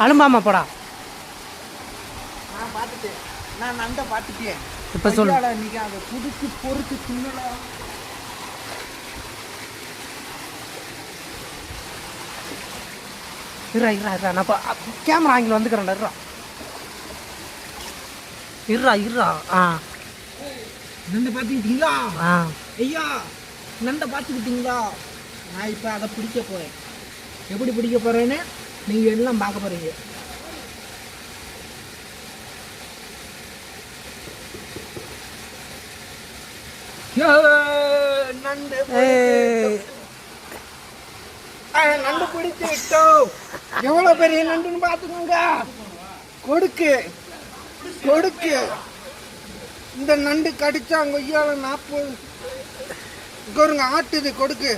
அலும்பாமா போடா. நான் பார்த்துட்டேன், நான் நண்டை பார்த்துட்டேன். இப்போ சொல்லு. நீங்க அதை புதுச்சு பொறுத்து தின்னலாம். இருறா நான் கேமரா ஆங்கில் வந்துக்கிறேன்டா. இருறா. நண்டை பார்த்துக்கிட்டீங்களா? ஆ ஐயா, நண்டை பார்த்துக்கிட்டீங்களா? நான் இப்போ அதை பிடிக்க போகிறேன். எப்படி பிடிக்க போகிறேன்னு நீங்கள் எல்லாம் பார்க்க போகிறீங்க. நண்டு நண்டு பிடிச்சு விட்டோம். எவ்வளோ பெரிய நண்டுன்னு பார்த்துக்கோங்க. கொடுக்கு இந்த நண்டு கடிச்சா அங்கே ஐயாவில் 40 ஆட்டுது. கொடுக்கு